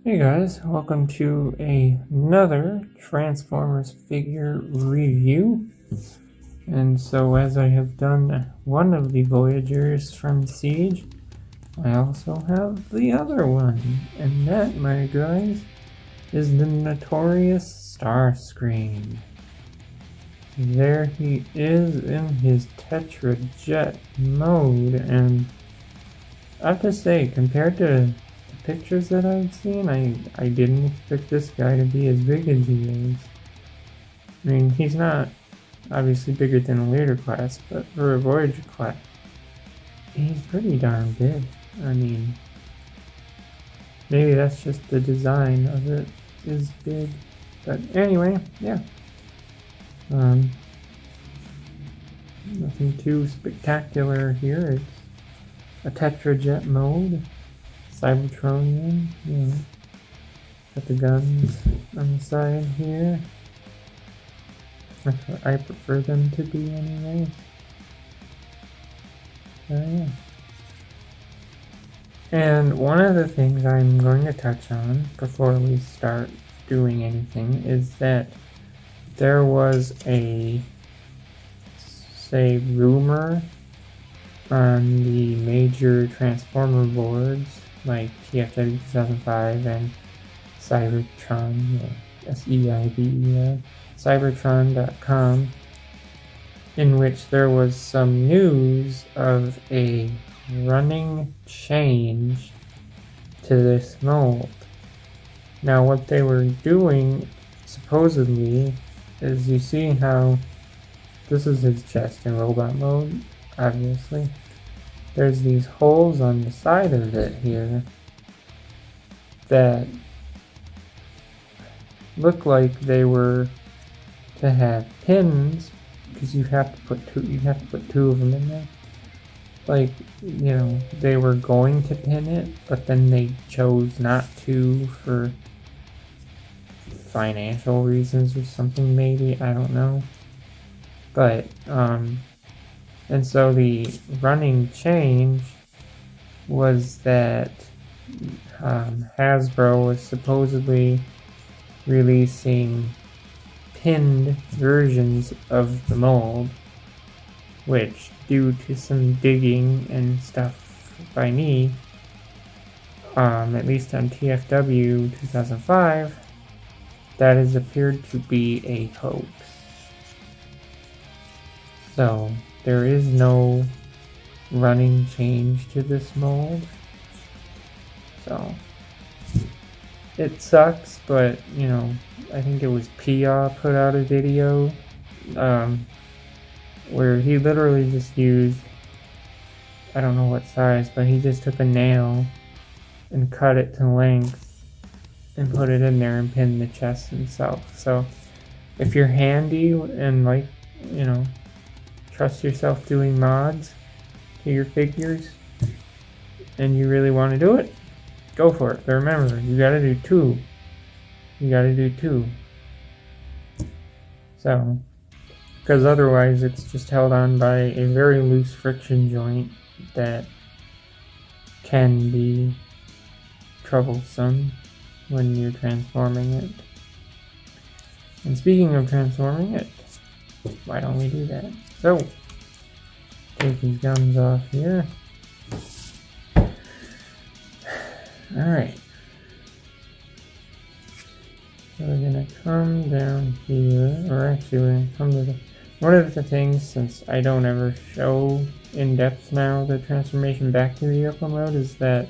Hey guys, welcome to another Transformers figure review. And so as I have done one of the Voyagers from Siege, I also have the other one. And that, my guys, is the notorious Starscream. There he is in his Tetrajet mode, and I have to say, compared to pictures that I've seen, I didn't expect this guy to be as big as he is. I mean, he's not obviously bigger than a later class, but for a Voyager class, he's pretty darn big. I mean, maybe that's just the design of it is big. But anyway, yeah. Nothing too spectacular here. It's a Tetrajet mode. Cybertron, you know, got the guns on the side here. That's what I prefer them to be anyway. Yeah. And one of the things I'm going to touch on before we start doing anything is that there was a, say, rumor on the major Transformer boards like TFW 2005 and Cybertron, SEIB, Cybertron.com, in which there was some news of a running change to this mold. Now what they were doing, supposedly, is you see how this is his chest in robot mode, obviously. There's these holes on the side of it here that look like they were to have pins, because you have to put two of them in there. Like, you know, they were going to pin it, but then they chose not to for financial reasons or something, maybe, I don't know. But and so the running change was that Hasbro was supposedly releasing pinned versions of the mold, which, due to some digging and stuff by me, at least on TFW 2005, that has appeared to be a hoax. So there is no running change to this mold. So it sucks, but you know, I think it was Pia put out a video where he literally just used, I don't know what size, but he just took a nail and cut it to length and put it in there and pinned the chest himself. So if you're handy and, like, you know, trust yourself doing mods to your figures and you really want to do it, go for it. But remember, you gotta do two. So, because otherwise it's just held on by a very loose friction joint that can be troublesome when you're transforming it. And speaking of transforming it, why don't we do that? So, take these guns off here. Alright. So we're gonna come down here, or actually we're gonna come to one of the things, since I don't ever show in depth now the transformation back to vehicle mode, is that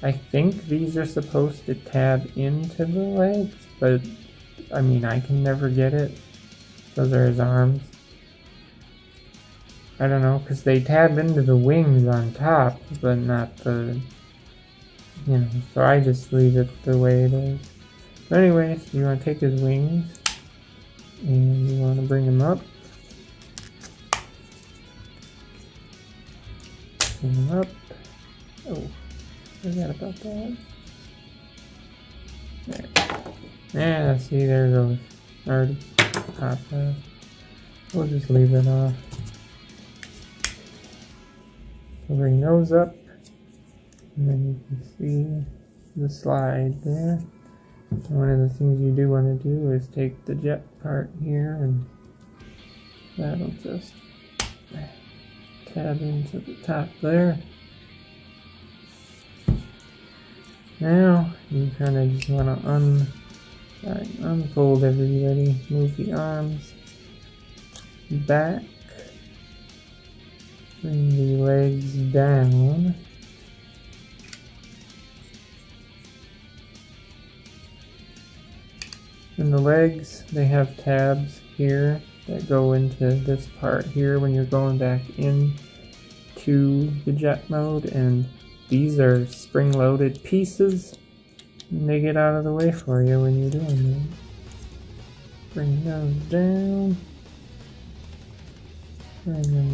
I think these are supposed to tab into the legs, but I mean, I can never get it. Those are his arms. I don't know, because they tab into the wings on top, but not the, you know, so I just leave it the way it is. But anyways, you want to take his wings, and you want to bring him up. Bring him up. Oh, forgot about that. There. Yeah, see, there it goes. Already popped off. We'll just leave it off. So bring those up, and then you can see the slide there. One of the things you do want to do is take the jet part here, and that'll just tab into the top there. Now you kind of just want to unfold everybody, move the arms back, bring the legs down. And the legs, they have tabs here that go into this part here when you're going back into the jet mode, and these are spring-loaded pieces, and they get out of the way for you when you're doing that. Bring those down, bring them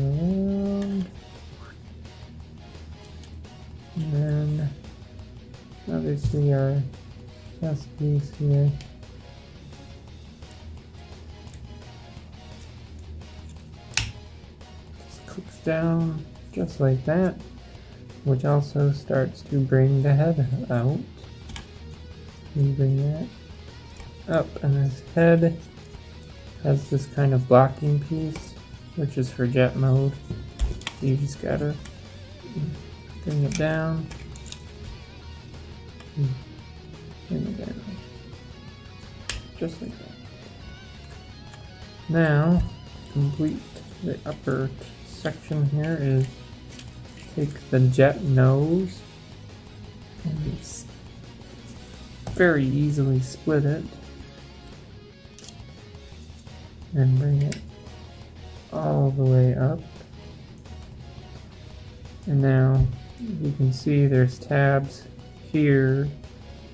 around, and then obviously our chest piece here. Clicks down just like that, which also starts to bring the head out. You bring that up, and this head has this kind of blocking piece, which is for jet mode. You just gotta bring it down, bring it down, just like that. Now, complete the upper section here is take the jet nose and it's very easily split it and bring it all the way up. And now you can see there's tabs here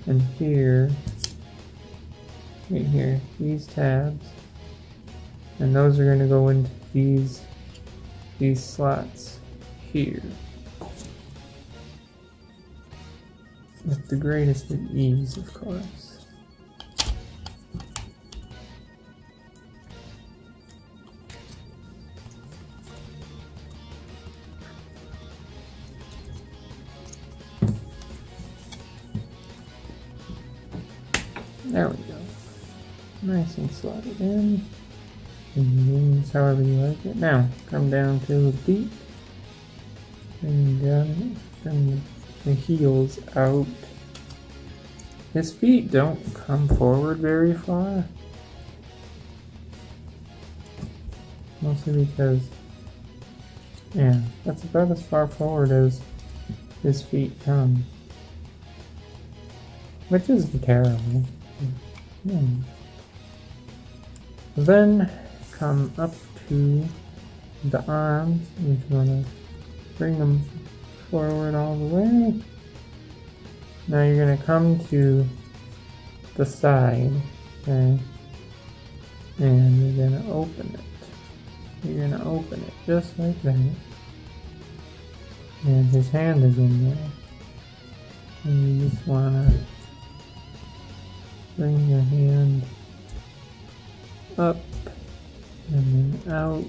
and here, right here, these tabs, and those are going to go into these slots here with the greatest of ease, of course. There we go. Nice and slotted in. And however you like it. Now, come down to the feet. And bring the heels out. His feet don't come forward very far. Mostly because, yeah, that's about as far forward as his feet come. Which isn't terrible. Then come up to the arms. You just want to bring them forward all the way. Now you're going to come to the side, okay? And you're going to open it. You're going to open it just like that. And his hand is in there. And you just want to bring your hand up and then out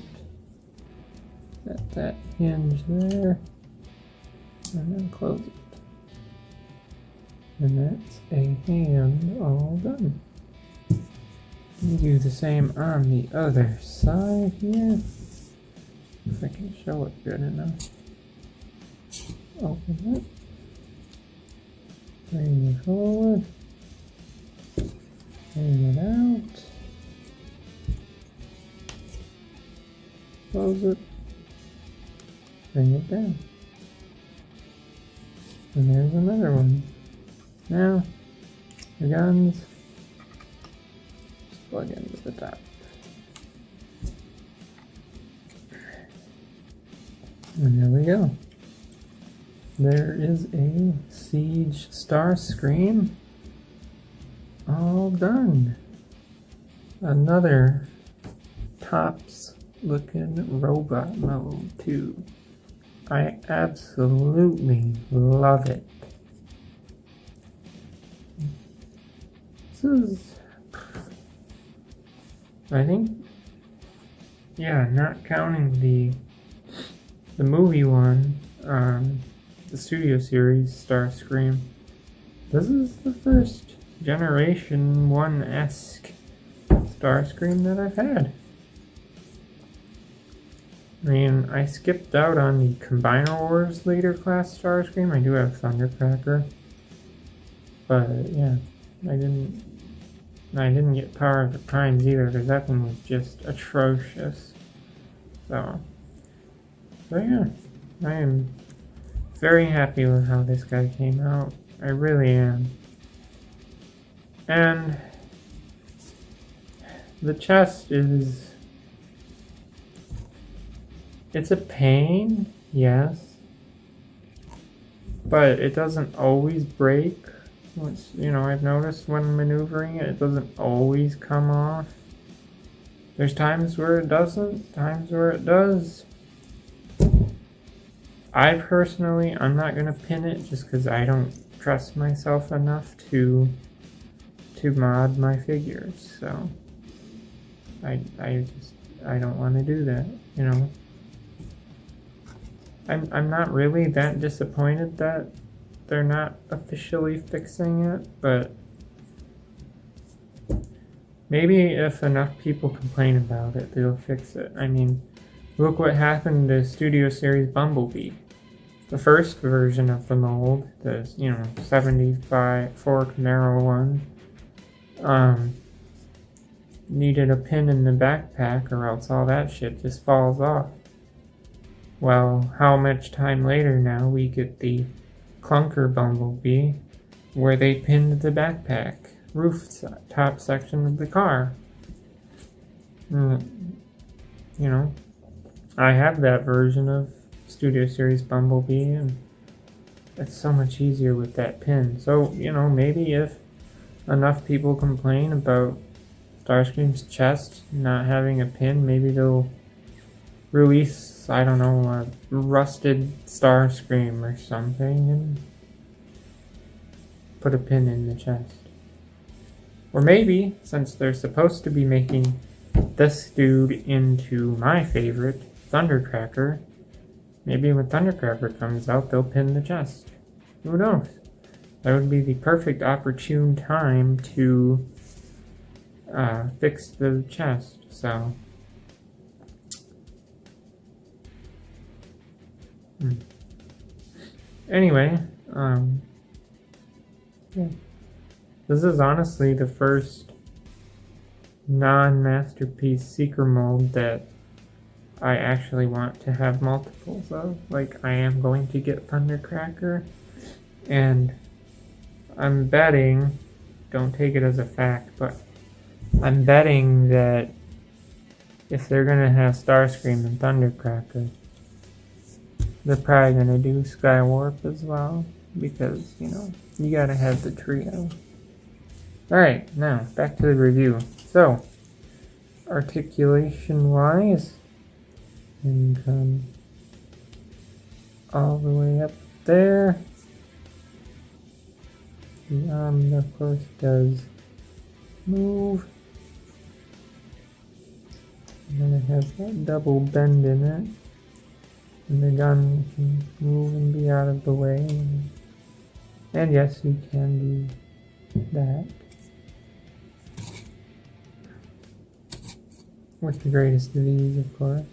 at that hinge there, and then close it. And that's a hand all done. You do the same on the other side here, if I can show it good enough. Open it, bring it forward, bring it out, close it, bring it down. And there's another one. Now, the guns, just plug into the top. And there we go. There is a Siege Starscream all done. Another tops looking robot mode too. I absolutely love it. This is, I think, yeah, not counting the movie one, the studio series Starscream, This is the first Generation 1-esque Starscream that I've had. I mean, I skipped out on the Combiner Wars later class Starscream. I do have Thundercracker. But yeah, I didn't get Power of the Primes either, because that one was just atrocious. So yeah, I am very happy with how this guy came out. I really am. And the chest is... it's a pain, yes. But it doesn't always break. Which, you know, I've noticed when maneuvering it, it doesn't always come off. There's times where it doesn't, times where it does. I'm not going to pin it just because I don't trust myself enough to mod my figures. So I don't want to do that, you know. I'm not really that disappointed that they're not officially fixing it, but maybe if enough people complain about it, they'll fix it. I mean, look what happened to Studio Series Bumblebee. The first version of the mold, the 74 Camaro one, needed a pin in the backpack or else all that shit just falls off. Well, how much time later now we get the Clunker Bumblebee where they pinned the backpack top section of the car. You know, I have that version of Studio Series Bumblebee and it's so much easier with that pin. So, you know, maybe if enough people complain about Starscream's chest not having a pin, maybe they'll release, I don't know, a rusted Starscream or something and put a pin in the chest. Or maybe, since they're supposed to be making this dude into my favorite, Thundercracker, maybe when Thundercracker comes out, they'll pin the chest. Who knows? That would be the perfect opportune time to fix the chest, so... Anyway, yeah. This is honestly the first non-masterpiece Seeker mold that I actually want to have multiples of. Like, I am going to get Thundercracker, and I'm betting, don't take it as a fact, but I'm betting that if they're gonna have Starscream and Thundercracker, they're probably going to do Skywarp as well, because, you know, you gotta have the trio. Alright, now, back to the review. So, articulation-wise, and come all the way up there. The arm, of course, does move. And then it has that double bend in it. And the gun can move and be out of the way. And yes, you can do that. With the greatest of ease, of course.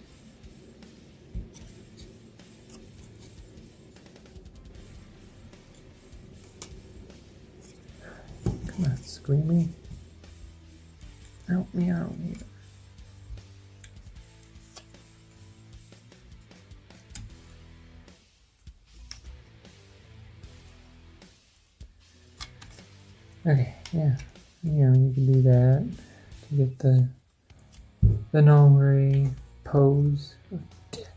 Come on, Screamy. Help me out here. Okay, yeah, you know, you can do that to get the null-ray pose of death.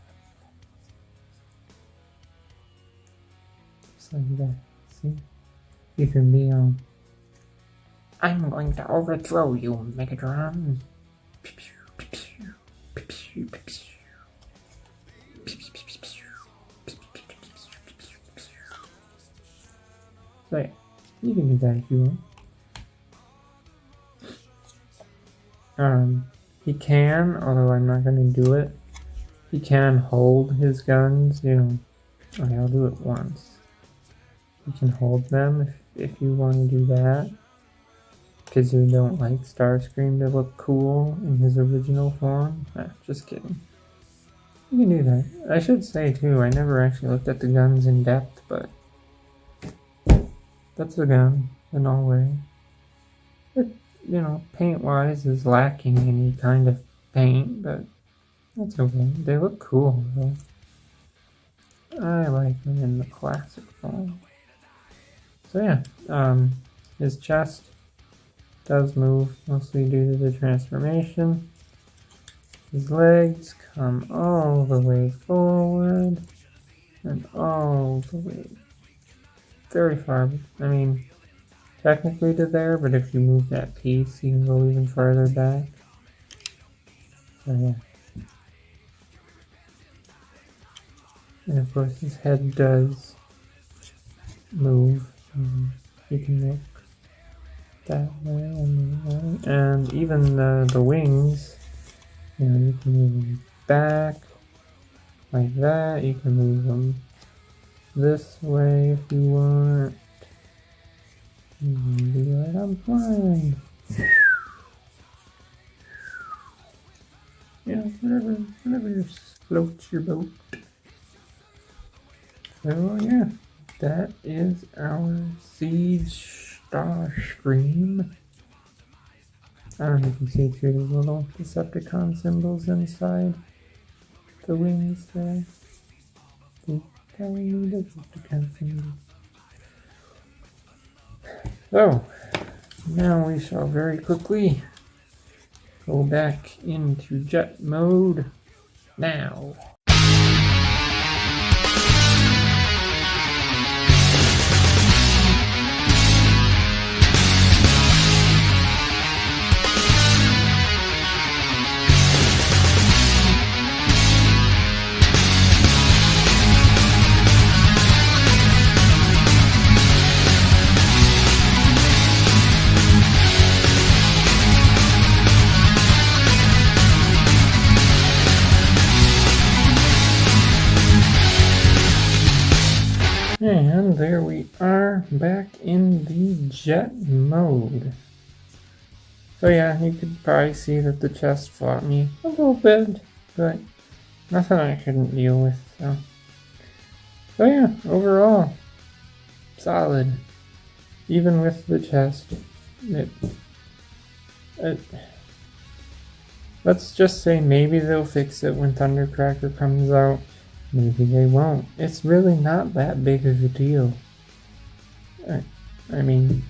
Just like that, see? You can be on. I'm going to overthrow you, Megatron. So yeah. You can do that if you want. He can, although I'm not going to do it, he can hold his guns, you know. Okay, I'll do it once. You can hold them if you want to do that. Because you don't like Starscream to look cool in his original form. Just kidding. You can do that. I should say too, I never actually looked at the guns in depth, but that's a gun in all way. It, you know, paint-wise is lacking any kind of paint, but that's okay. They look cool though. I like them in the classic form. So yeah, his chest does move, mostly due to the transformation. His legs come all the way forward and all the way very far. I mean, technically to there, but if you move that piece, you can go even farther back. So yeah. And of course his head does move. You can look that way and that way. And even the wings, you know, you can move them back like that. You can move them this way if you want. You can be like, I'm flying. You know, whatever floats your boat. So yeah, that is our Siege Starscream. I don't know if you can see through the little Decepticon symbols inside the wings there. The tiny Decepticon symbols. So, now we shall very quickly go back into jet mode now. And there we are, back in the jet mode. So yeah, you could probably see that the chest fought me a little bit, but nothing I couldn't deal with, so yeah, overall, solid. Even with the chest, let's just say maybe they'll fix it when Thundercracker comes out. Maybe they won't. It's really not that big of a deal. I mean,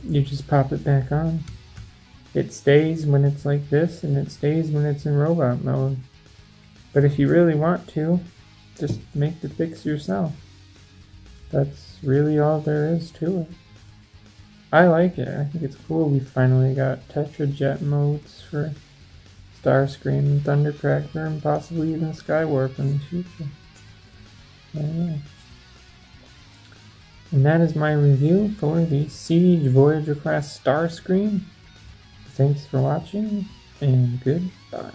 you just pop it back on. It stays when it's like this, and it stays when it's in robot mode. But if you really want to, just make the fix yourself. That's really all there is to it. I like it. I think it's cool we finally got Tetrajet modes for Starscream and Thundercracker and possibly even Skywarp in the future. Yeah. And that is my review for the Siege Voyager class Starscream. Thanks for watching and goodbye.